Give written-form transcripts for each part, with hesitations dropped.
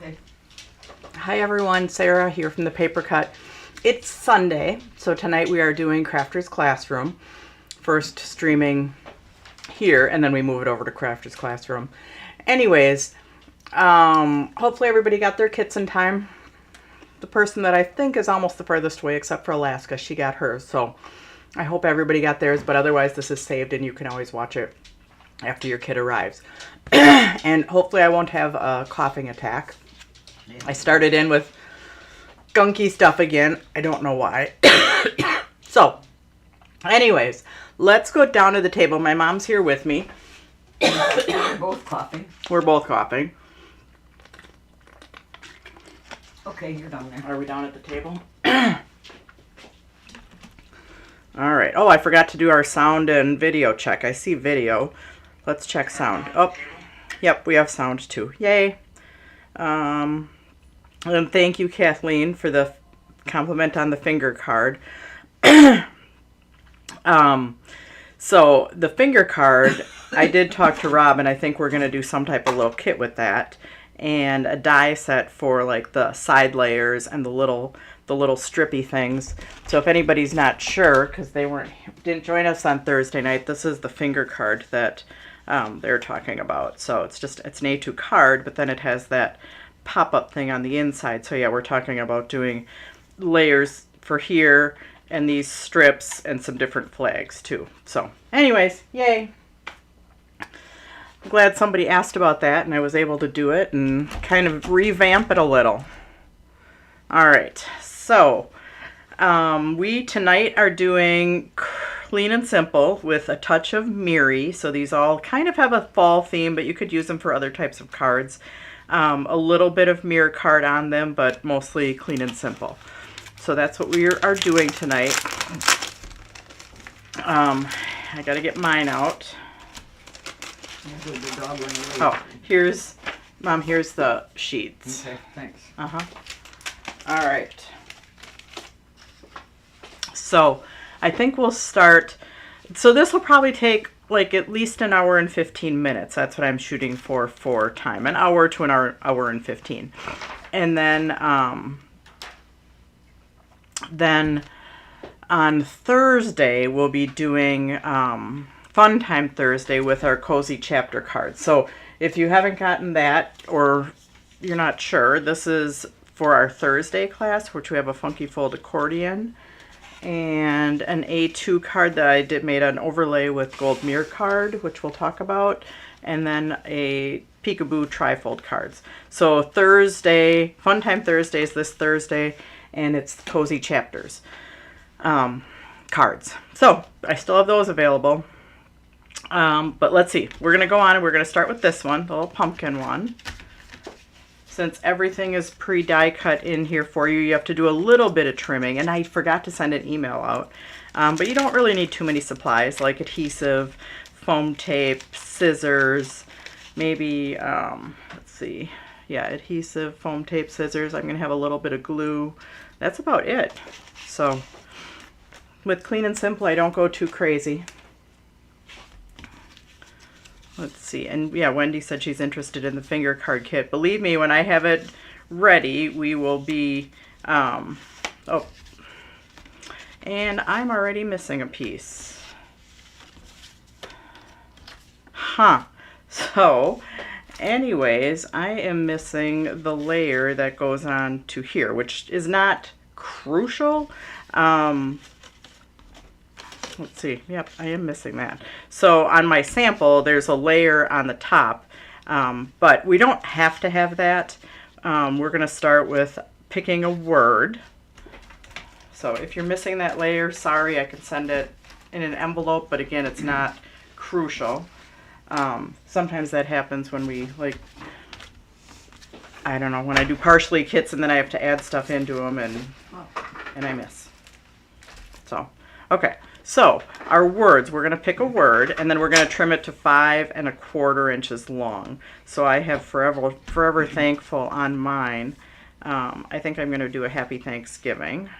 Okay. Hi everyone, Sarah here from the Paper Cut. It's Sunday, so tonight we are doing Crafters Classroom. First streaming here, and then we move it over to Crafters Classroom. Anyways, hopefully everybody got their kits in time. The person that I think is almost the furthest away, except for Alaska, she got hers. So I hope everybody got theirs, but otherwise this is saved and you can always watch it after your kit arrives. And hopefully I won't have a coughing attack. I started in with gunky stuff again. I don't know why. So, anyways, let's go down to the table. My mom's here with me. We're both coughing. We're both coughing. Okay, you're down there. Are we down at the table? All right. Oh, I forgot to do our sound and video check. I see video. Let's check sound. Oh, yep, we have sound too. Yay. And thank you, Kathleen, for the compliment on the finger card. So the finger card, I did talk to Rob, and I think we're going to do some type of little kit with that. And a die set for like the side layers and the little strippy things. So if anybody's not sure, because they didn't join us on Thursday night, this is the finger card that they're talking about. So it's an A2 card, but then it has that pop-up thing on the inside. So yeah, we're talking about doing layers for here and these strips and some different flags too. So anyways, yay. I'm glad somebody asked about that and I was able to do it and kind of revamp it a little. All right, so we tonight are doing clean and simple with a touch of Mirri. So these all kind of have a fall theme, but you could use them for other types of cards. A little bit of MirriCard on them, but mostly clean and simple. So that's what we are doing tonight. I gotta get mine out. Oh, here's the sheets. Okay, thanks. All right. So I think we'll start. So this will probably take like at least an hour and 15 minutes. That's what I'm shooting for time. An hour to an hour and 15. And then on Thursday, we'll be doing Fun Time Thursday with our Cozy Chapter cards. So if you haven't gotten that or you're not sure, this is for our Thursday class, which we have a Funky Fold accordion and an A2 card that I made an overlay with gold MirriCard, which we'll talk about, and then a Peekaboo trifold cards. So Thursday, Fun Time Thursday is this Thursday, and it's Cozy Chapters cards. So I still have those available. But let's see. We're going to go on and we're going to start with this one, the little pumpkin one. Since everything is pre-die cut in here for you, you have to do a little bit of trimming. And I forgot to send an email out. But you don't really need too many supplies like adhesive, foam tape, scissors, maybe, let's see. Yeah, adhesive, foam tape, scissors. I'm going to have a little bit of glue. That's about it. So with clean and simple, I don't go too crazy. Let's see. And yeah, Wendy said she's interested in the finger card kit. Believe me, when I have it ready, we will be, oh, and I'm already missing a piece. Huh. So anyways, I am missing the layer that goes on to here, which is not crucial. Let's see. Yep, I am missing that. So on my sample, there's a layer on the top, but we don't have to have that. We're going to start with picking a word. So if you're missing that layer, sorry, I can send it in an envelope, but again, it's not crucial. Sometimes that happens when we, like, I don't know, when I do partially kits and then I have to add stuff into them and I miss. So, okay. So our words, we're going to pick a word and then we're going to trim it to 5 1/4 inches long. So I have forever thankful on mine. I think I'm going to do a happy Thanksgiving.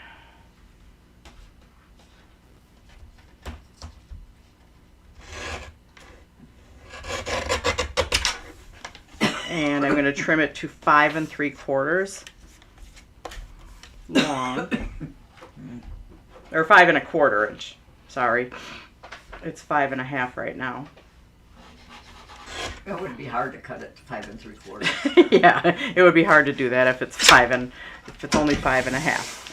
And I'm going to trim it to 5 3/4 long. Or 5 1/4 inch. Sorry. It's 5 1/2 right now. It would be hard to cut it to 5 3/4. Yeah, it would be hard to do that if it's if it's only 5 1/2.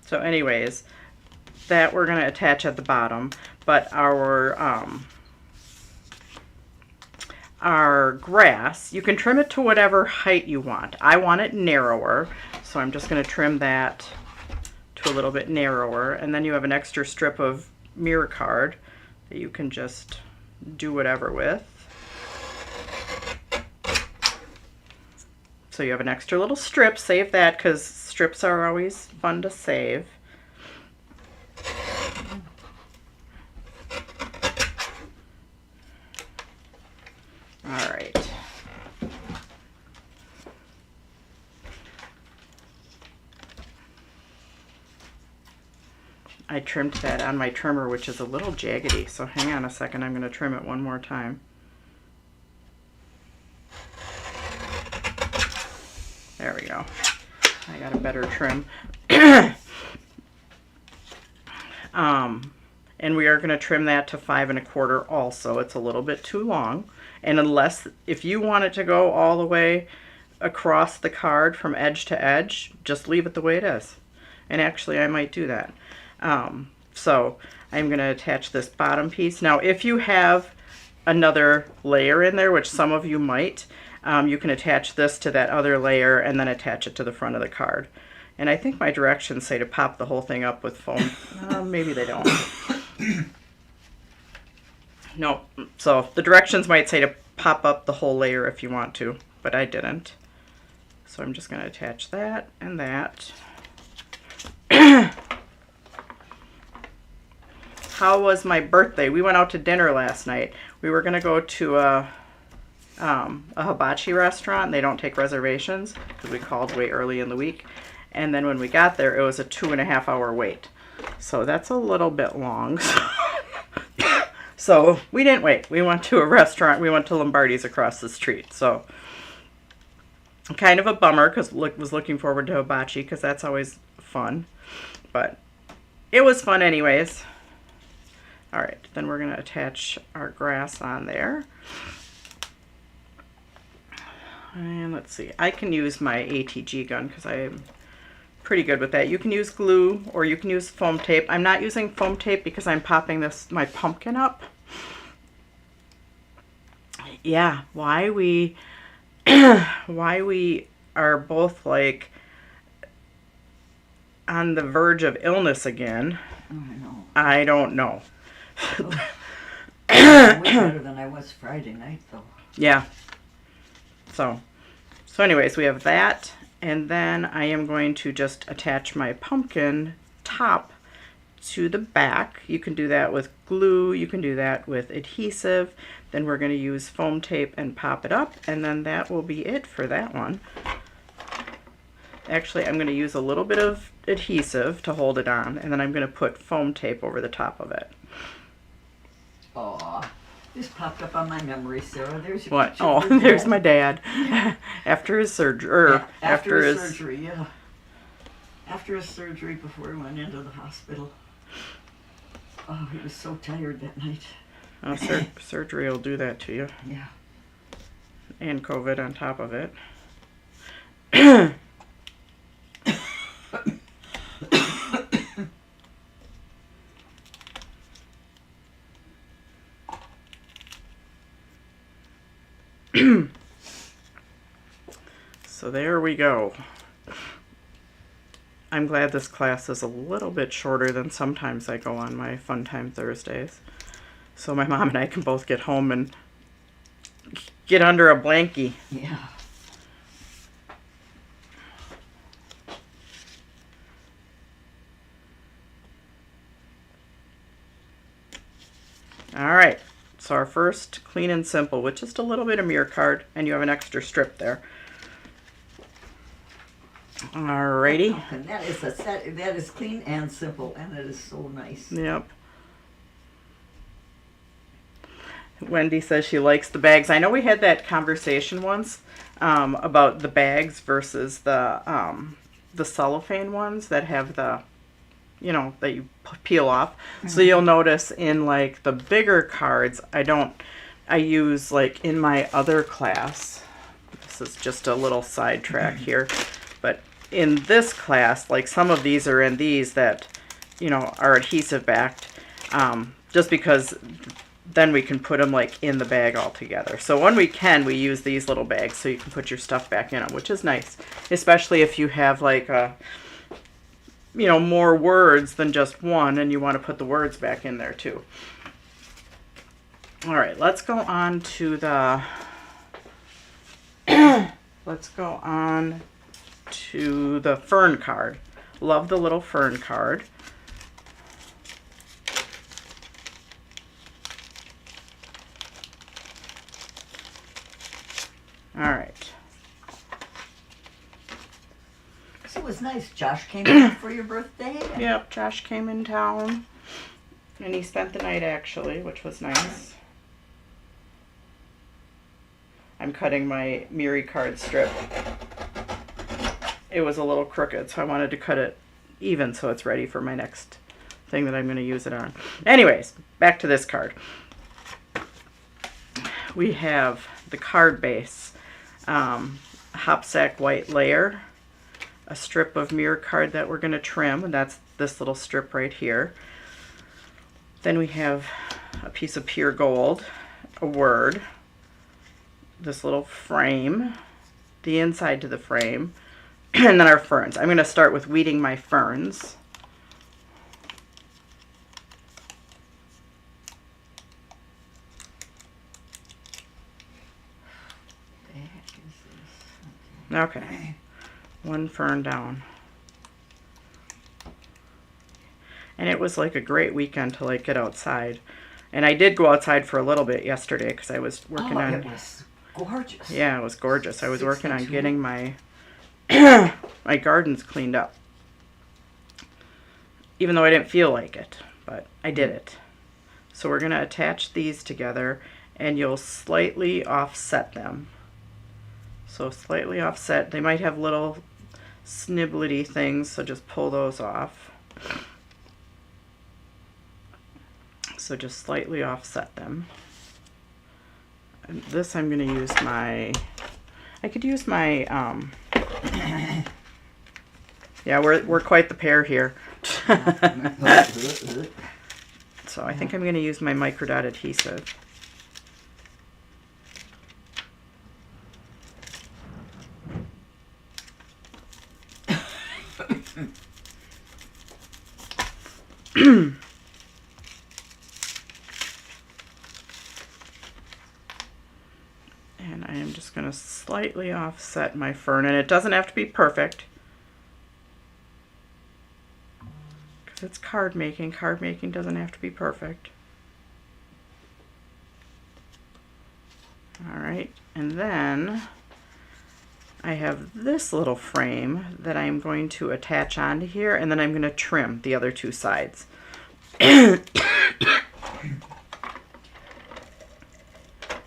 So anyways, that we're going to attach at the bottom, but our grass, you can trim it to whatever height you want. I want it narrower, so I'm just going to trim that to a little bit narrower, and then you have an extra strip of MirriCard that you can just do whatever with. So you have an extra little strip. Save that because strips are always fun to save. All right. I trimmed that on my trimmer, which is a little jaggedy, so hang on a second. I'm going to trim it one more time. There we go. I got a better trim. And we are going to trim that to 5 1/4 also. It's a little bit too long. And if you want it to go all the way across the card from edge to edge, just leave it the way it is. And actually, I might do that. So I'm going to attach this bottom piece. Now, if you have another layer in there, which some of you might, you can attach this to that other layer and then attach it to the front of the card. And I think my directions say to pop the whole thing up with foam. Maybe they don't. No, so the directions might say to pop up the whole layer if you want to, but I didn't. So I'm just going to attach that and that. How was my birthday? We went out to dinner last night. We were going to go to a hibachi restaurant. They don't take reservations because we called way early in the week. And then when we got there, it was a 2.5 hour wait. So that's a little bit long. So we didn't wait. We went to a restaurant. We went to Lombardi's across the street. So kind of a bummer because was looking forward to hibachi because that's always fun. But it was fun anyways. All right, then we're going to attach our grass on there. And let's see. I can use my ATG gun because I'm pretty good with that. You can use glue or you can use foam tape. I'm not using foam tape because I'm popping my pumpkin up. Yeah, why we are both like on the verge of illness again. I don't know. Oh, I'm way better than I was Friday night, though. Yeah. So anyways, we have that, and then I am going to just attach my pumpkin top to the back. You can do that with glue, you can do that with adhesive. Then we're going to use foam tape and pop it up, and then that will be it for that one. Actually, I'm going to use a little bit of adhesive to hold it on, and then I'm going to put foam tape over the top of it. Aw, this popped up on my memory, Sarah. There's your What? picture Oh, of your there's dad. my dad. After his surgery. After his surgery, yeah. After his surgery, before he went into the hospital. Oh, he was so tired that night. Oh, surgery will do that to you. Yeah. And COVID on top of it. So there we go. I'm glad this class is a little bit shorter than sometimes I go on my Fun Time Thursdays. So my mom and I can both get home and get under a blankie. Yeah. All right. So our first clean and simple with just a little bit of MirriCard, and you have an extra strip there. Alrighty. And that is clean and simple, and it is so nice. Yep. Wendy says she likes the bags. I know we had that conversation once about the bags versus the cellophane ones that have the, you know, that you peel off. Mm-hmm. So you'll notice in like the bigger cards, I use like in my other class, this is just a little sidetrack here, but in this class, like some of these are in these that, you know, are adhesive backed, just because then we can put them like in the bag all together. So when we can, we use these little bags so you can put your stuff back in them, which is nice, especially if you have like a, you know, more words than just one and you want to put the words back in there too. All right, let's go on to the fern card. Love the little fern card. All right. So it was nice. Josh came in for your birthday? Yep, Josh came in town. And he spent the night actually, which was nice. I'm cutting my MirriCard strip. It was a little crooked, so I wanted to cut it even so it's ready for my next thing that I'm going to use it on. Anyways, back to this card. We have the card base, Hopsack white layer, a strip of MirriCard that we're going to trim, and that's this little strip right here. Then we have a piece of pure gold, a word, this little frame, the inside to the frame, and then our ferns. I'm going to start with weeding my ferns. Okay, one fern down. And it was like a great weekend to like get outside. And I did go outside for a little bit yesterday because I was working on it. Was gorgeous. Yeah, it was gorgeous. I was working on getting my my gardens cleaned up. Even though I didn't feel like it, but I did it. So we're going to attach these together and you'll slightly offset them. So slightly offset. They might have little snibbly things, so just pull those off. So just slightly offset them. And this I'm going to use my, I could use my, yeah, we're quite the pair here. So I think I'm going to use my microdot adhesive. And I am just going to slightly offset my fern, and it doesn't have to be perfect because it's card making. Card making doesn't have to be perfect. All right, and then I have this little frame that I'm going to attach onto here, and then I'm going to trim the other two sides.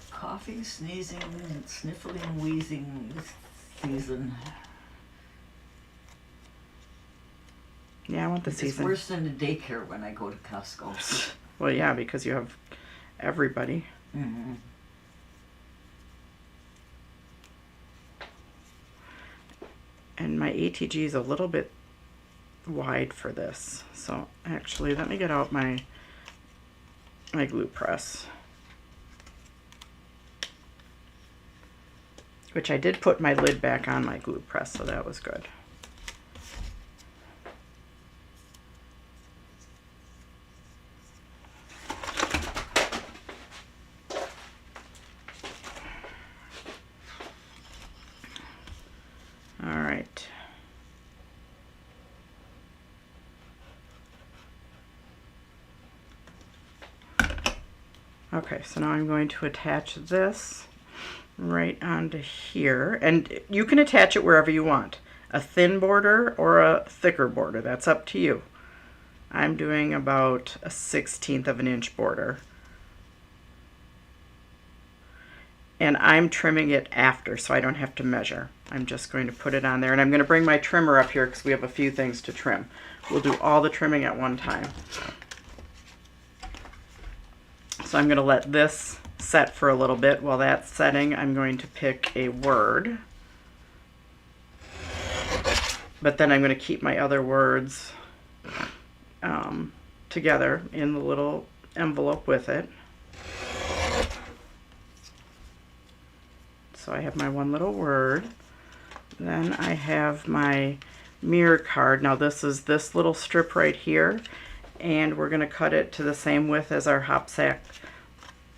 Coughing, sneezing, sniffling, wheezing this season. Yeah, I want the season. It's worse than the daycare when I go to Costco. Well, yeah, because you have everybody. Mm-hmm. And my ATG is a little bit wide for this. So actually, let me get out my glue press. Which I did put my lid back on my glue press, so that was good. All right. Okay, so now I'm going to attach this right onto here, and you can attach it wherever you want, a thin border or a thicker border, that's up to you. I'm doing about a 1/16 of an inch border. And I'm trimming it after, so I don't have to measure. I'm just going to put it on there. And I'm going to bring my trimmer up here because we have a few things to trim. We'll do all the trimming at one time. So I'm going to let this set for a little bit. While that's setting, I'm going to pick a word. But then I'm going to keep my other words together in the little envelope with it. So I have my one little word. Then I have my MirriCard. Now this is this little strip right here, and we're going to cut it to the same width as our Hopsack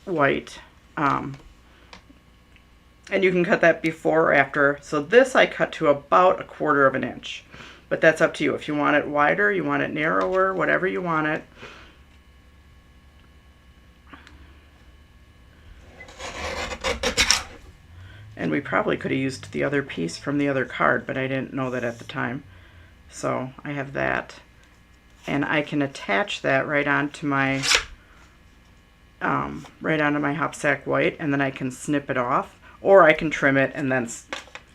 white. And you can cut that before or after. So this I cut to about 1/4 of an inch. But that's up to you. If you want it wider, you want it narrower, whatever you want it. And we probably could have used the other piece from the other card, but I didn't know that at the time. So I have that. And I can attach that right onto my Hopsack white, and then I can snip it off, or I can trim it and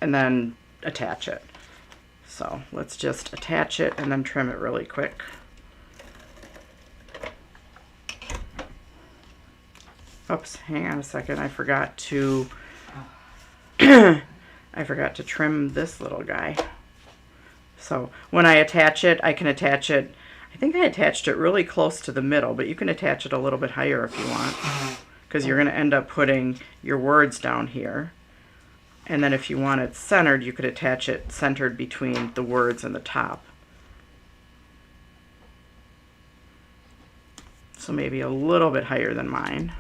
then attach it. So let's just attach it and then trim it really quick. Oops, hang on a second. I forgot to trim this little guy. So when I attach it, I can attach it. I think I attached it really close to the middle, but you can attach it a little bit higher if you want, because you're going to end up putting your words down here. And then if you want it centered, you could attach it centered between the words and the top. So maybe a little bit higher than mine.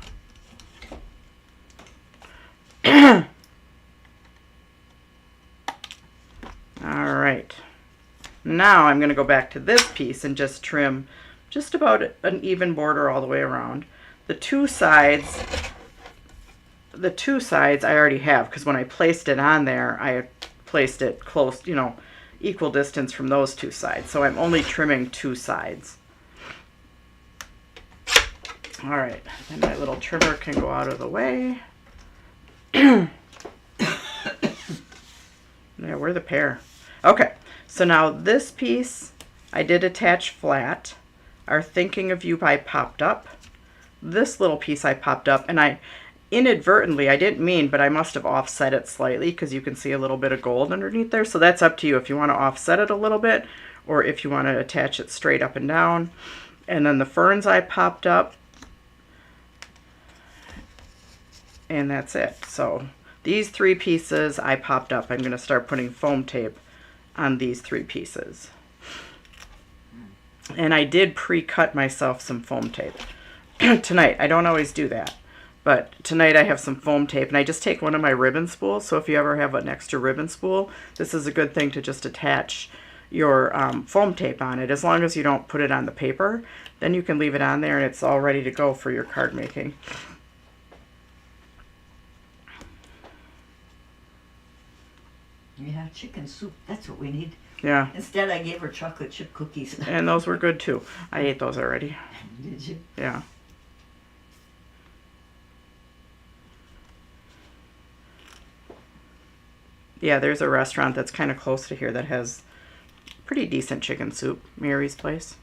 All right. Now I'm going to go back to this piece and just trim just about an even border all the way around. The two sides I already have, because when I placed it on there, I placed it close, equal distance from those two sides. So I'm only trimming two sides. All right, then my little trimmer can go out of the way. Yeah, we're the pair. Okay, so now this piece I did attach flat. Our Thinking of You I popped up. This little piece I popped up, and I inadvertently, I didn't mean, but I must have offset it slightly because you can see a little bit of gold underneath there. So that's up to you if you want to offset it a little bit or if you want to attach it straight up and down. And then the ferns I popped up. And that's it. So these three pieces I popped up. I'm going to start putting foam tape on these three pieces. And I did pre-cut myself some foam tape tonight. I don't always do that. But tonight I have some foam tape, and I just take one of my ribbon spools. So if you ever have an extra ribbon spool, this is a good thing to just attach your foam tape on it. As long as you don't put it on the paper, then you can leave it on there and it's all ready to go for your card making. Yeah, chicken soup, that's what we need. Yeah. Instead I gave her chocolate chip cookies. And those were good too. I ate those already. Did you? Yeah. Yeah, there's a restaurant that's kind of close to here that has pretty decent chicken soup. Mary's Place.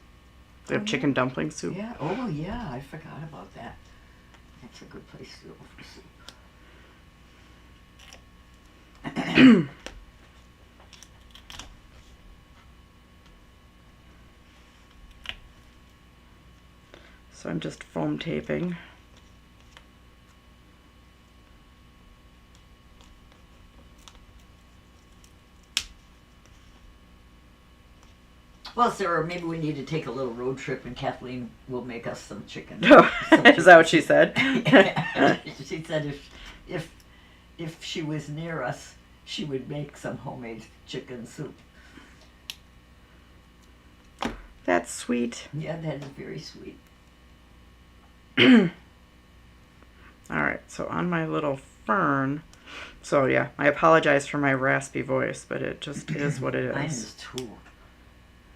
They have chicken dumpling soup. Yeah. Oh, yeah. I forgot about that. That's a good place to go for soup. So I'm just foam taping. Well, Sarah, maybe we need to take a little road trip and Kathleen will make us some chicken. Is that what she said? She said if she was near us, she would make some homemade chicken soup. That's sweet. Yeah, that is very sweet. All right, so on my little fern. So yeah, I apologize for my raspy voice, but it just is what it is. Mine is too.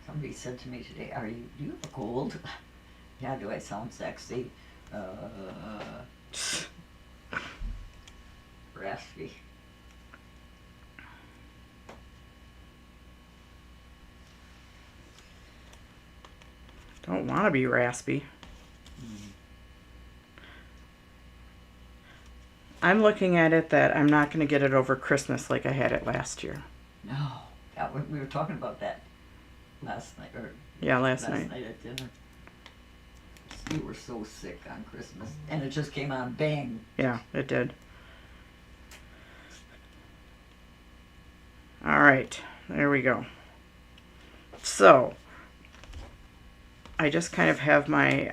Somebody said to me today, do you have a cold? Yeah, do I sound sexy? raspy. Don't want to be raspy. I'm looking at it that I'm not going to get it over Christmas like I had it last year. No, we were talking about that last night, or Yeah, last last night. night at dinner. You were so sick on Christmas, and it just came on bang. Yeah, it did. All right, there we go. So, I just kind of have my,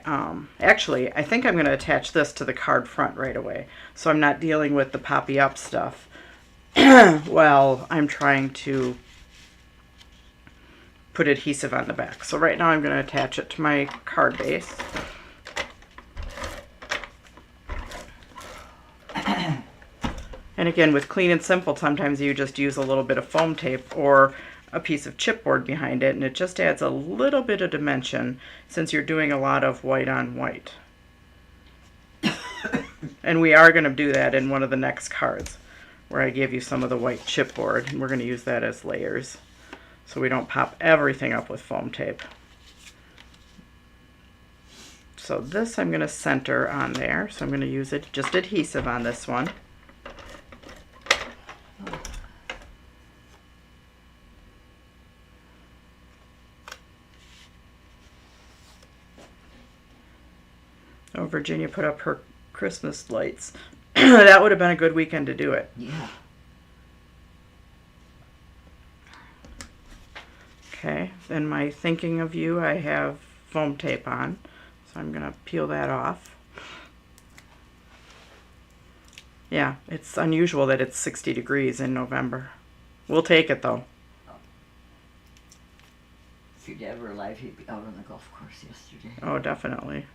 actually, I think I'm going to attach this to the card front right away. So I'm not dealing with the poppy up stuff while I'm trying to put adhesive on the back. So right now I'm going to attach it to my card base. And again, with Clean and Simple, sometimes you just use a little bit of foam tape or a piece of chipboard behind it, and it just adds a little bit of dimension since you're doing a lot of white on white. And we are going to do that in one of the next cards where I give you some of the white chipboard, and we're going to use that as layers so we don't pop everything up with foam tape. So this I'm going to center on there, so I'm going to use it just adhesive on this one. Oh, Virginia put up her Christmas lights. That would have been a good weekend to do it. Yeah. Okay, then my thinking of you, I have foam tape on. So I'm going to peel that off. Yeah, it's unusual that it's 60 degrees in November. We'll take it though. If your dad were alive, he'd be out on the golf course yesterday. Oh, definitely.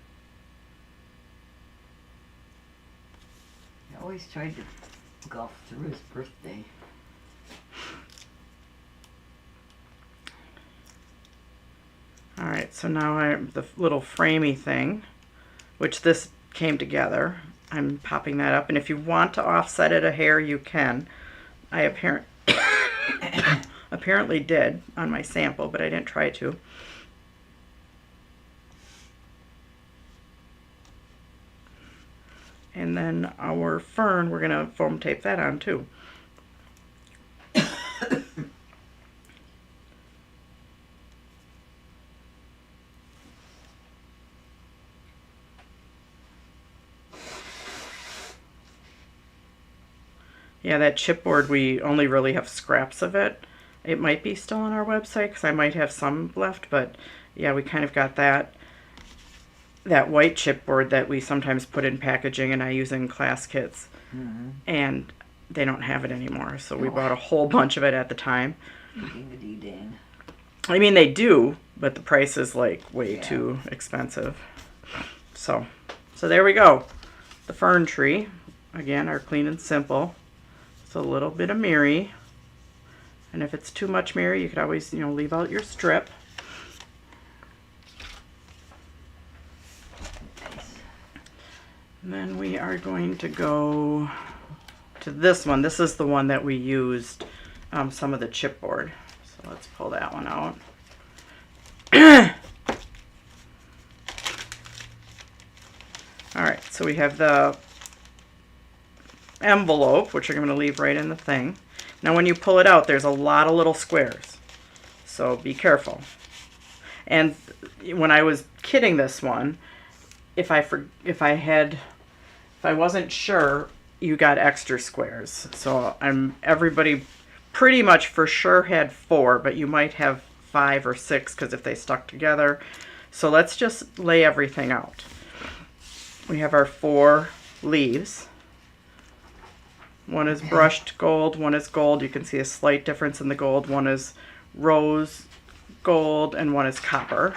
He always tried to golf through his birthday. Alright, so now I have the little framey thing, which this came together. I'm popping that up, and if you want to offset it a hair, you can. I apparently did on my sample, but I didn't try to. And then our fern, we're going to foam tape that on too. Yeah, that chipboard, we only really have scraps of it. It might be still on our website because I might have some left, but yeah, we kind of got that white chipboard that we sometimes put in packaging and I use in class kits. Mm-hmm. And they don't have it anymore, so we bought a whole bunch of it at the time. Ding-a-dee-dang. I mean, they do, but the price is like way too expensive. So there we go. The fern tree, again, our Clean and Simple. It's a little bit of Mirri, and if it's too much Mirri, you could always, leave out your strip. And then we are going to go to this one. This is the one that we used some of the chipboard. So let's pull that one out. All right, so we have the envelope, which I'm going to leave right in the thing. Now when you pull it out, there's a lot of little squares, so be careful. And when I was kitting this one, if I wasn't sure, you got extra squares. So everybody pretty much for sure had 4, but you might have 5 or 6 because if they stuck together. So let's just lay everything out. We have our 4 leaves. One is brushed gold, one is gold. You can see a slight difference in the gold. One is rose gold and one is copper.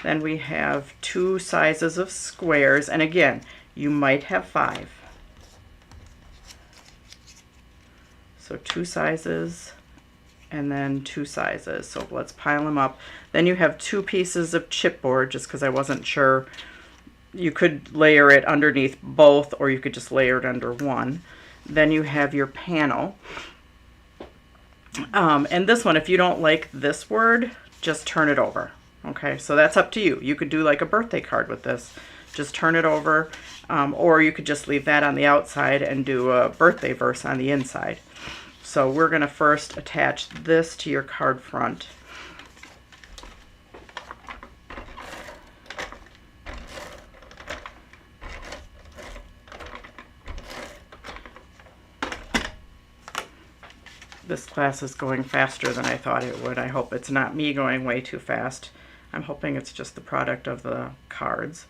Then we have 2 sizes of squares, and again, you might have 5. So 2 sizes and then 2 sizes. So let's pile them up. Then you have 2 pieces of chipboard, just because I wasn't sure. You could layer it underneath both, or you could just layer it under one. Then you have your panel. And this one, if you don't like this word, just turn it over. Okay, so that's up to you. You could do like a birthday card with this. Just turn it over, or you could just leave that on the outside and do a birthday verse on the inside. So we're going to first attach this to your card front. This class is going faster than I thought it would. I hope it's not me going way too fast. I'm hoping it's just the product of the cards.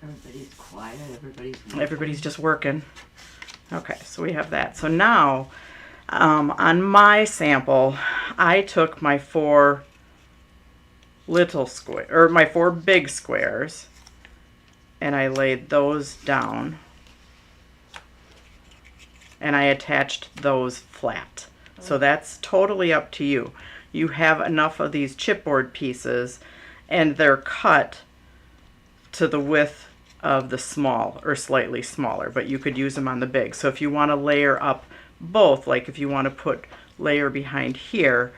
Everybody's quiet. Everybody's just working. Okay, so we have that. So now, on my sample, I took my 4 little square, or my 4 big squares, and I laid those down. And I attached those flat. So that's totally up to you. You have enough of these chipboard pieces, and they're cut to the width of the small or slightly smaller, but you could use them on the big. So if you want to layer up both, like if you want to put layer behind here,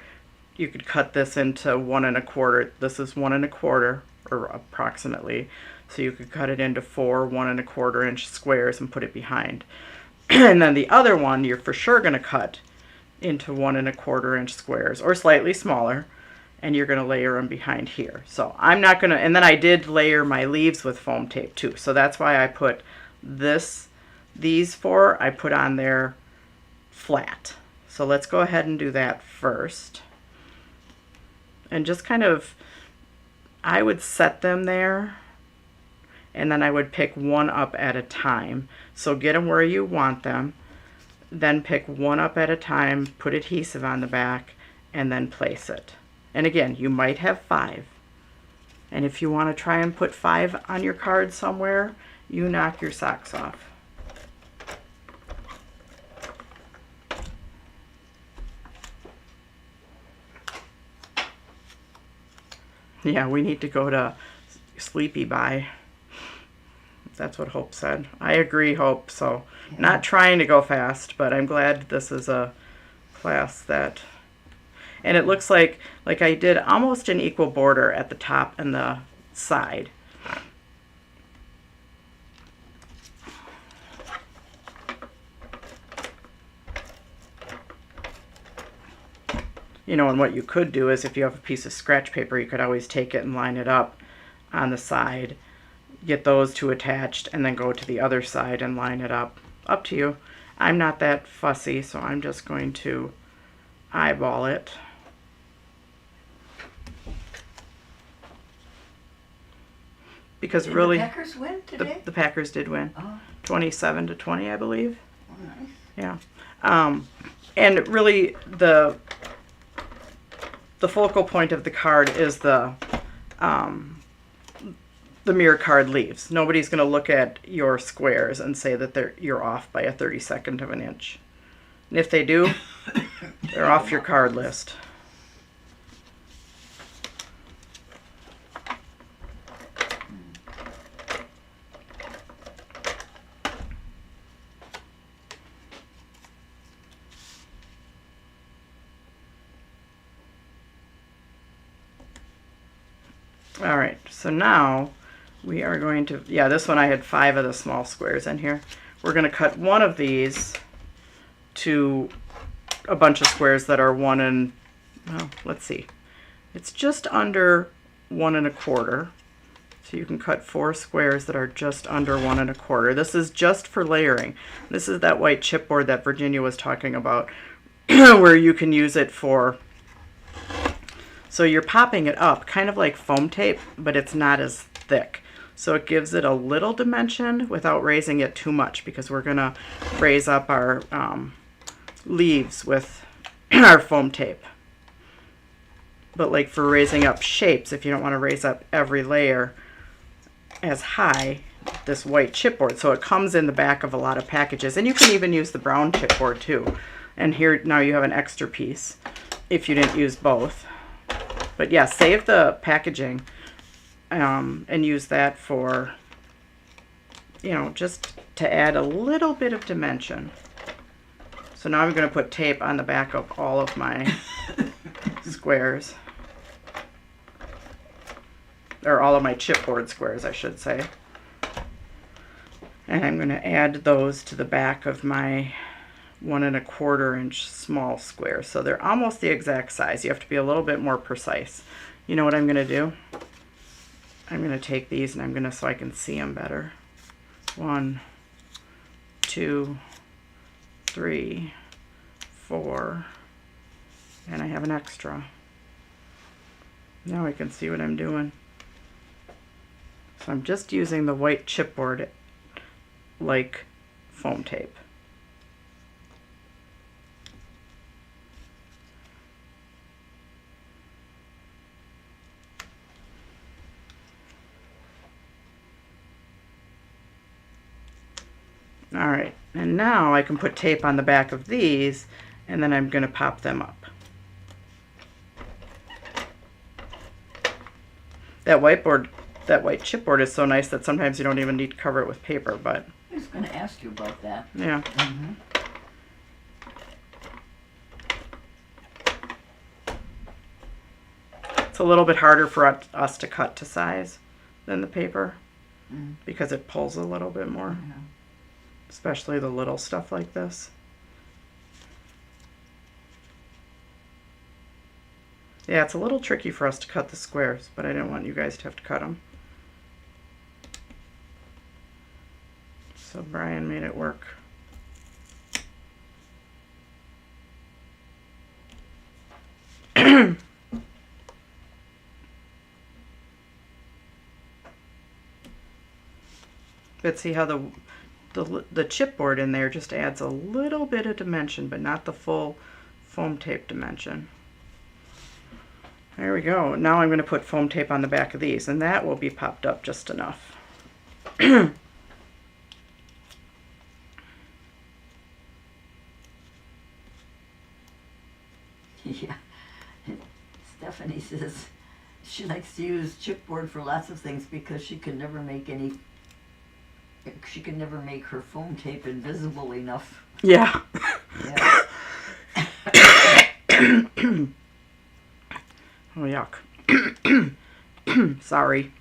you could cut this into 1 1/4. This is 1 1/4, or approximately. So you could cut it into 4 1 1/4 inch squares and put it behind. And then the other one, you're for sure going to cut into 1 1/4 inch squares or slightly smaller, and you're going to layer them behind here. So I'm not going to, and then I did layer my leaves with foam tape too. So that's why I put these 4, I put on there flat. So let's go ahead and do that first. And just kind of, I would set them there, and then I would pick one up at a time. So get them where you want them, then pick one up at a time, put adhesive on the back, and then place it. And again, you might have 5. And if you want to try and put 5 on your card somewhere, you knock your socks off. Yeah, we need to go to Sleepy Bye. That's what Hope said. I agree, Hope. So yeah. Not trying to go fast, but I'm glad this is a class that, and it looks like I did almost an equal border at the top and the side. You know, and what you could do is if you have a piece of scratch paper, you could always take it and line it up on the side. Get those 2 attached, and then go to the other side and line it up. Up to you. I'm not that fussy, so I'm just going to eyeball it. Because did really, the Packers win today? The Packers did win. Oh. 27-20, I believe. Oh, nice. Yeah. And really, the focal point of the card is the MirriCard leaves. Nobody's going to look at your squares and say that you're off by a 32nd of an inch. And if they do, they're off your card list. All right, so now we are going to, yeah, this one I had 5 of the small squares in here. We're going to cut one of these to a bunch of squares that are 1 and, well, let's see. It's just under 1 1/4. So you can cut 4 squares that are just under 1 1/4. This is just for layering. This is that white chipboard that Virginia was talking about where you can use it for, so you're popping it up kind of like foam tape, but it's not as thick. So it gives it a little dimension without raising it too much, because we're going to raise up our leaves with our foam tape. But like for raising up shapes, if you don't want to raise up every layer as high, this white chipboard. So it comes in the back of a lot of packages, and you can even use the brown chipboard too. And here now you have an extra piece if you didn't use both. But yeah, save the packaging and use that for, you know, just to add a little bit of dimension. So now I'm going to put tape on the back of all of my squares. Or all of my chipboard squares, I should say. And I'm going to add those to the back of my 1 1/4 inch small square. So they're almost the exact size. You have to be a little bit more precise. You know what I'm going to do? I'm going to take these and I'm going to, so I can see them better. 1, 2, 3, 4, and I have an extra. Now I can see what I'm doing. So I'm just using the white chipboard like foam tape. All right, and now I can put tape on the back of these, and then I'm going to pop them up. That white chipboard is so nice that sometimes you don't even need to cover it with paper, but I was going to ask you about that. yeah. Mm-hmm. It's a little bit harder for us to cut to size than the paper because it pulls a little bit more, especially the little stuff like this. Yeah, it's a little tricky for us to cut the squares, but I didn't want you guys to have to cut them. So Brian made it work. But see how the chipboard in there just adds a little bit of dimension, but not the full foam tape dimension. There we go. Now I'm going to put foam tape on the back of these, and that will be popped up just enough. Yeah. Stephanie says she likes to use chipboard for lots of things because she can never make her foam tape invisible enough. Yeah. Yeah. Oh, yuck. Sorry.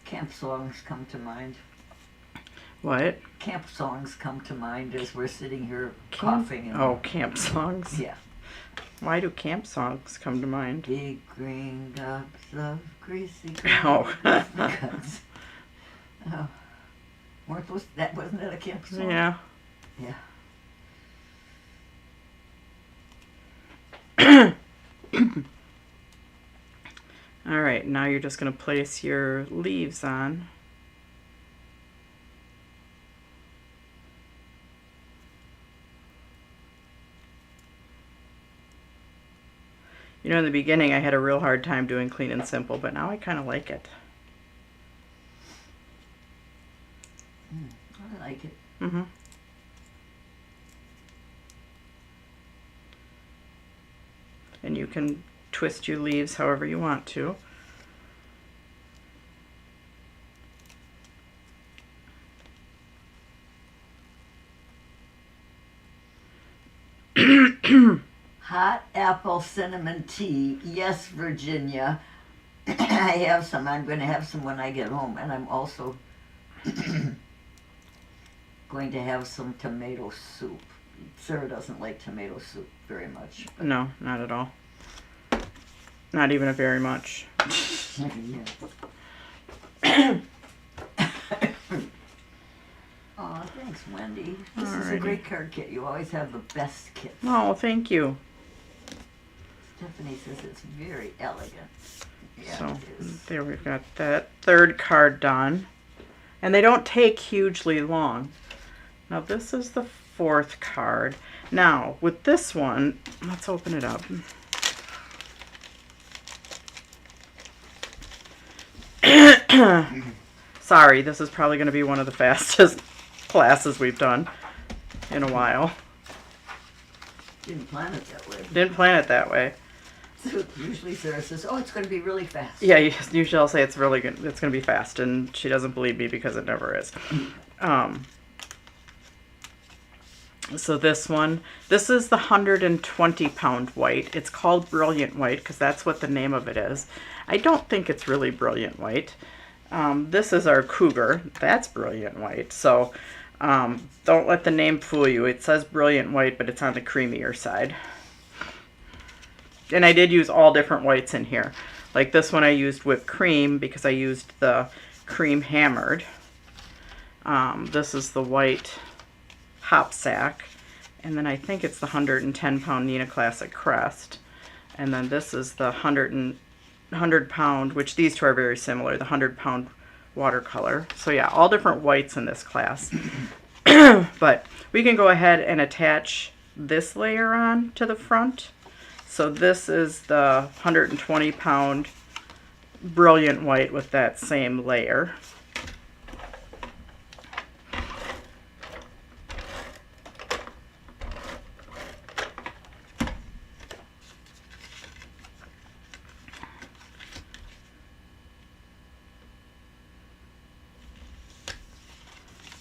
Camp songs come to mind. What? Camp songs come to mind as we're sitting here coughing. And oh, camp songs. yeah. Why do camp songs come to mind? Big green gobs of greasy Oh. guns. Oh. Wasn't that a camp song? Yeah. Yeah. All right, now you're just going to place your leaves on. You know, in the beginning I had a real hard time doing clean and simple, but now I kind of like it. I like it. Mm-hmm. And you can twist your leaves however you want to. Hot apple cinnamon tea. Yes, Virginia. I have some. I'm going to have some when I get home. And I'm also going to have some tomato soup. Sarah doesn't like tomato soup very much. No, not at all. Not even a very much. Oh, thanks, Wendy. This is a great card kit. You always have the best kits. Oh, thank you. Stephanie says it's very elegant. Yeah, So it is. there we've got that third card done. And they don't take hugely long. Now this is the fourth card. Now with this one, let's open it up. Sorry, this is probably going to be one of the fastest classes we've done in a while. Didn't plan it that way. Didn't plan it that way. So usually Sarah says, "Oh, it's going to be really fast." Yeah, usually I'll say it's really good. It's going to be fast, and she doesn't believe me because it never is. So this is the 120-pound white. It's called Brilliant White because that's what the name of it is. I don't think it's really Brilliant White. This is our Cougar. That's Brilliant White. So don't let the name fool you. It says Brilliant White, but it's on the creamier side. And I did use all different whites in here. Like this one I used whipped cream because I used the cream hammered. This is the white hop sack. And then I think it's the 110-pound Nina Classic Crest. And then this is the 100-pound, which these two are very similar, the 100-pound watercolor. So yeah, all different whites in this class. But we can go ahead and attach this layer on to the front. So this is the 120-pound Brilliant White with that same layer.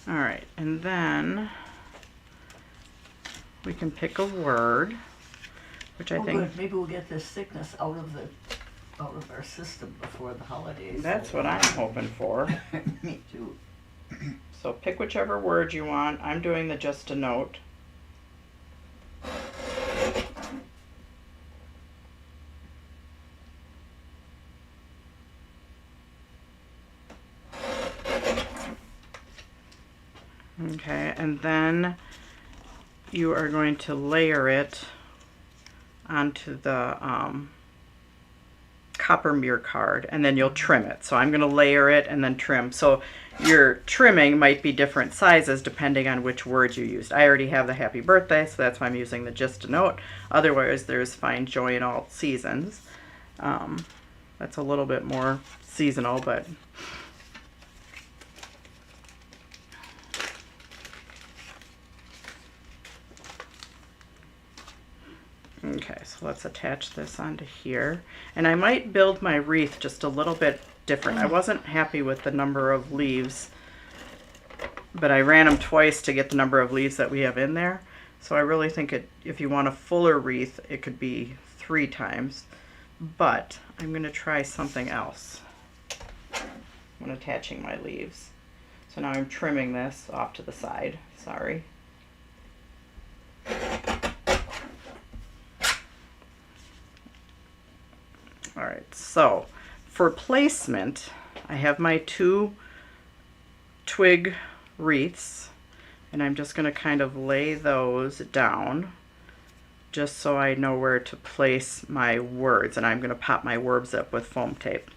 All right, and then we can pick a word. Which I think good. Maybe we'll get this sickness out of our system before the holidays. That's what I'm hoping for. Me too. So pick whichever word you want. I'm doing the just a note. Okay, and then you are going to layer it onto the copper MirriCard, and then you'll trim it. So I'm going to layer it and then trim. So your trimming might be different sizes depending on which words you used. I already have the happy birthday, so that's why I'm using the just a note. Otherwise, there's find joy in all seasons. That's a little bit more seasonal, but okay, so let's attach this onto here. And I might build my wreath just a little bit different. I wasn't happy with the number of leaves, but I ran them twice to get the number of leaves that we have in there. So I really think if you want a fuller wreath, it could be 3 times. But I'm going to try something else when attaching my leaves. So now I'm trimming this off to the side. Sorry. All right, so for placement, I have my 2 twig wreaths, and I'm just going to kind of lay those down just so I know where to place my words, and I'm going to pop my words up with foam tape.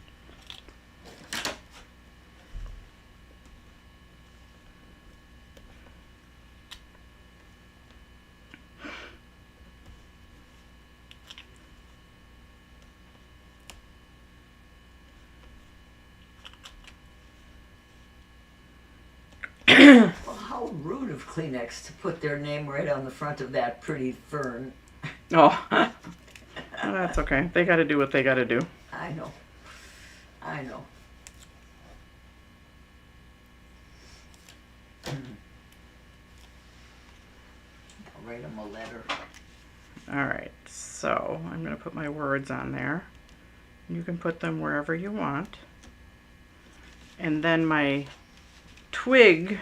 Well, how rude of Kleenex to put their name right on the front of that pretty fern. Oh, well, that's okay. They got to do what they got to do. I know. I know. I'll write them a letter. All right, so I'm going to put my words on there. You can put them wherever you want. And then my twig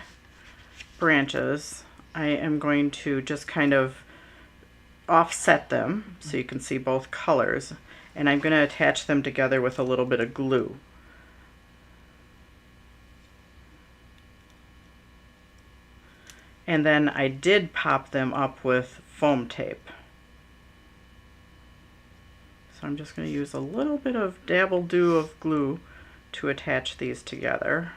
branches, I am going to just kind of offset them so you can see both colors, and I'm going to attach them together with a little bit of glue. And then I did pop them up with foam tape. So I'm just going to use a little bit of dabble-do of glue to attach these together.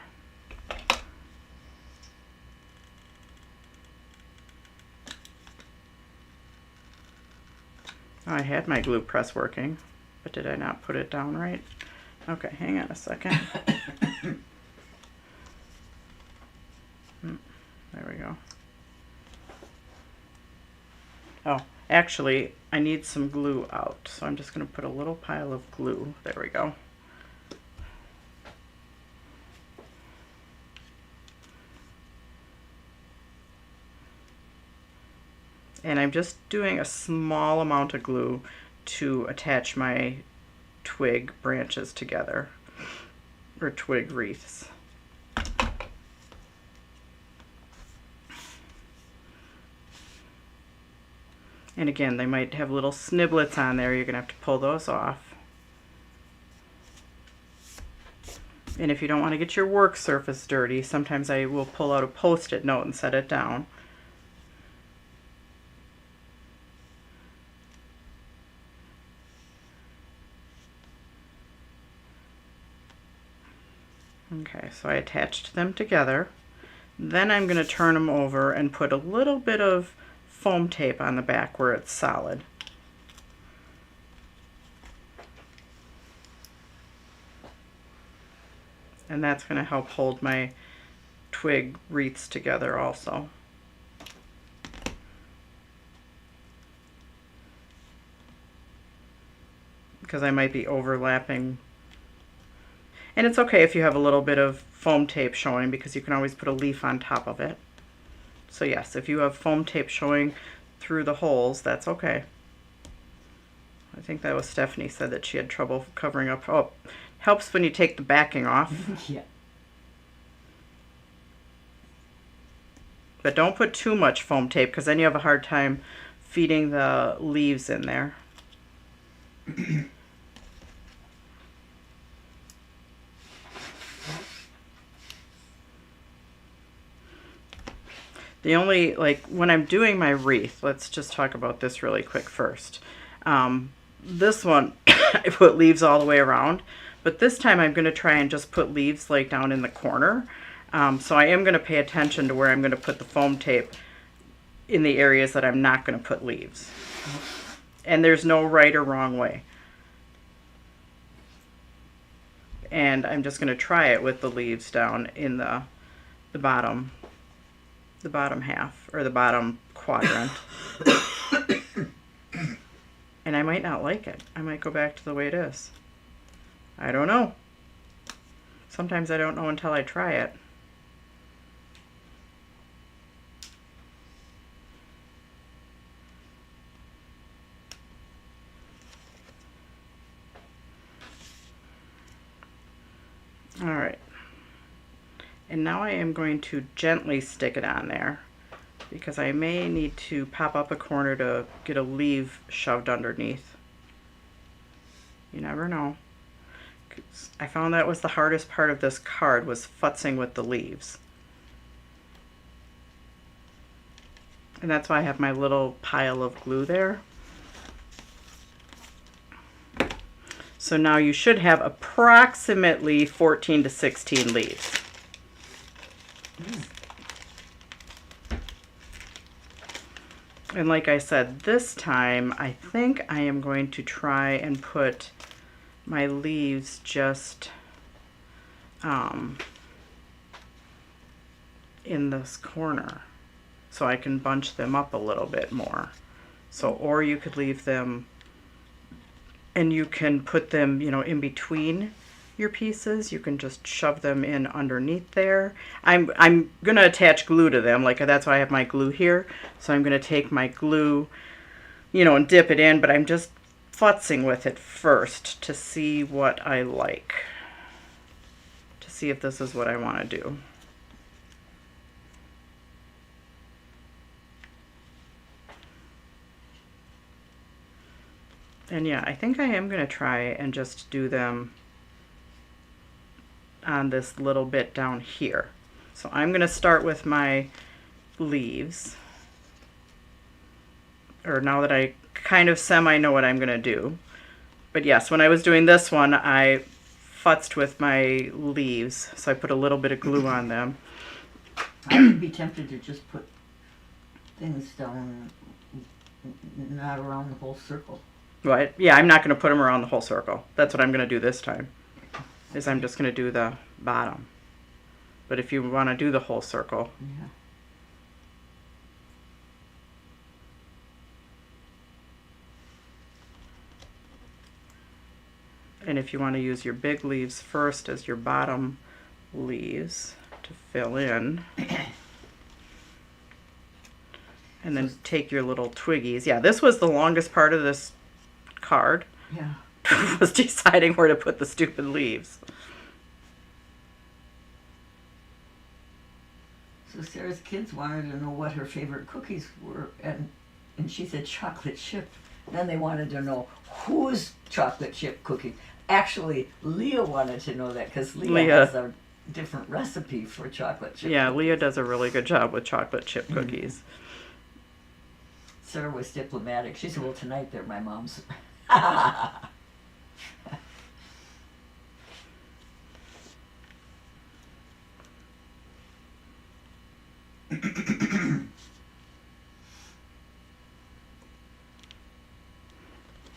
Oh, I had my glue press working, but did I not put it down right? Okay, hang on a second. There we go. Oh, Actually, I need some glue out, so I'm just going to put a little pile of glue. There we go. And I'm just doing a small amount of glue to attach my twig branches together, or twig wreaths. And again, they might have little sniblets on there. You're going to have to pull those off. And if you don't want to get your work surface dirty, sometimes I will pull out a Post-it note and set it down. Okay, so I attached them together. Then I'm going to turn them over and put a little bit of foam tape on the back where it's solid. And that's going to help hold my twig wreaths together also. Because I might be overlapping. And it's okay if you have a little bit of foam tape showing, because you can always put a leaf on top of it. So yes, if you have foam tape showing through the holes, that's okay. I think that was Stephanie said that she had trouble covering up. Oh, helps when you take the backing off. Yeah. But don't put too much foam tape, because then you have a hard time feeding the leaves in there. The only, like, when I'm doing my wreath, let's just talk about this really quick first. This one, I put leaves all the way around, but this time I'm going to try and just put leaves like down in the corner. So I am going to pay attention to where I'm going to put the foam tape in the areas that I'm not going to put leaves. And there's no right or wrong way. And I'm just going to try it with the leaves down in the bottom half, or the bottom quadrant. And I might not like it. I might go back to the way it is. I don't know. Sometimes I don't know until I try it. All right. And now I am going to gently stick it on there, because I may need to pop up a corner to get a leaf shoved underneath. You never know. I found that was the hardest part of this card, was futzing with the leaves. And that's why I have my little pile of glue there. So now you should have approximately 14 to 16 leaves. And like I said, this time I think I am going to try and put my leaves just in this corner, so I can bunch them up a little bit more. So, or you could leave them and you can put them, you know, in between your pieces. You can just shove them in underneath there. I'm going to attach glue to them, like that's why I have my glue here. So I'm going to take my glue, you know, and dip it in, but I'm just futzing with it first to see what I like, to see if this is what I want to do. And yeah, I think I am going to try and just do them on this little bit down here. So I'm going to start with my leaves, or now that I kind of semi know what I'm going to do. But yes, when I was doing this one, I futzed with my leaves, so I put a little bit of glue on them. I would be tempted to just put things down, not around the whole circle. Right? Yeah, I'm not going to put them around the whole circle. That's what I'm going to do this time, is I'm just going to do the bottom. But if you want to do the whole circle. Yeah. And if you want to use your big leaves first as your bottom leaves to fill in. And then take your little twiggies. Yeah, this was the longest part of this card. Yeah. Was deciding where to put the stupid leaves. So Sarah's kids wanted to know what her favorite cookies were, and she said chocolate chip. Then they wanted to know whose chocolate chip cookie. Actually, Leah wanted to know that because Leah has a different recipe for chocolate chip. Yeah, cookies. Leah does a really good job with chocolate chip cookies. Sarah was diplomatic. She said, well, tonight they're my mom's.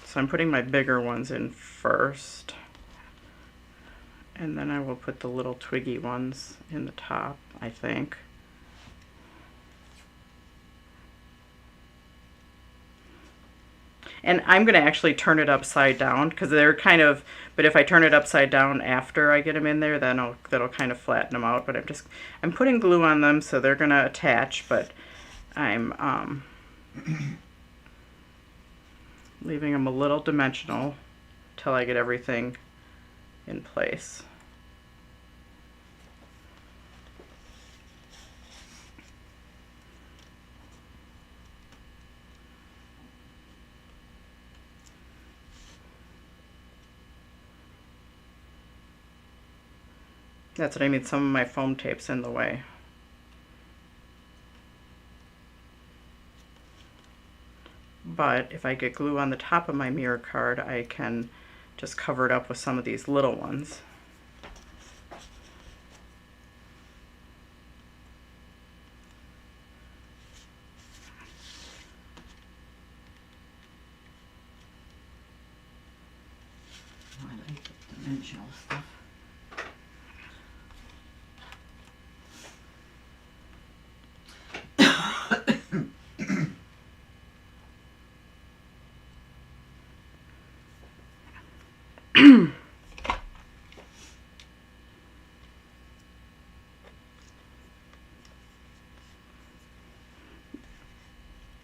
So I'm putting my bigger ones in first. And then I will put the little twiggy ones in the top, I think. And I'm going to actually turn it upside down because they're kind of, but if I turn it upside down after I get them in there, then that'll kind of flatten them out. But I'm putting glue on them so they're going to attach, but I'm leaving them a little dimensional till I get everything in place. That's what I mean, some of my foam tape's in the way. But if I get glue on the top of my MirriCard, I can just cover it up with some of these little ones. I like the dimensional stuff.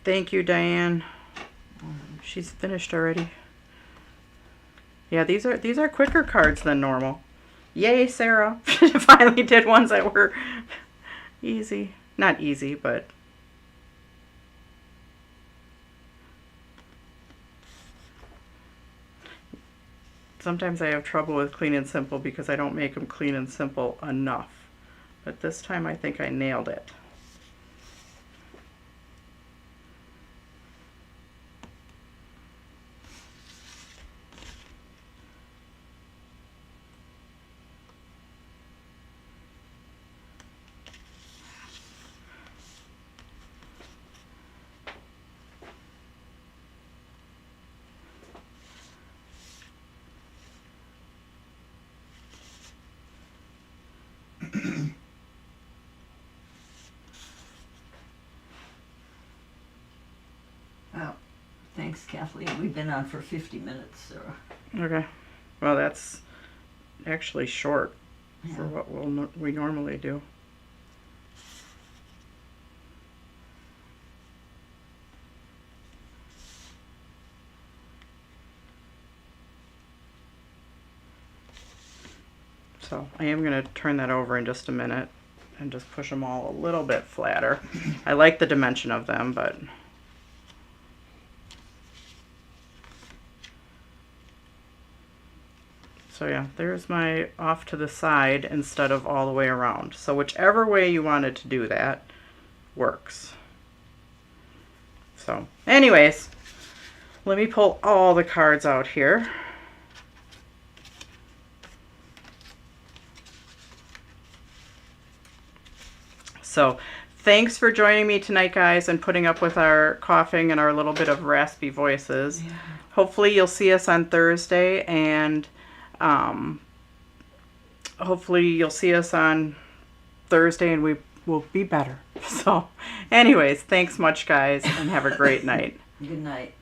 Thank you, Diane. She's finished already. Yeah, these are quicker cards than normal. Yay, Sarah. Finally did ones that were easy. Not easy, but sometimes I have trouble with clean and simple because I don't make them clean and simple enough. But this time I think I nailed it. Well, thanks, Kathleen. We've been on for 50 minutes, Sarah. Okay. Well, that's actually short for Yeah. what we normally do. So I am going to turn that over in just a minute and just push them all a little bit flatter. I like the dimension of them, but so yeah, there's my off to the side instead of all the way around. So whichever way you wanted to do that works. So anyways, let me pull all the cards out here. So thanks for joining me tonight, guys, and putting up with our coughing and our little bit of raspy voices. Yeah. Hopefully you'll see us on Thursday, and hopefully you'll see us on Thursday and we will be better. So anyways, thanks much, guys, and have a great night. Good night.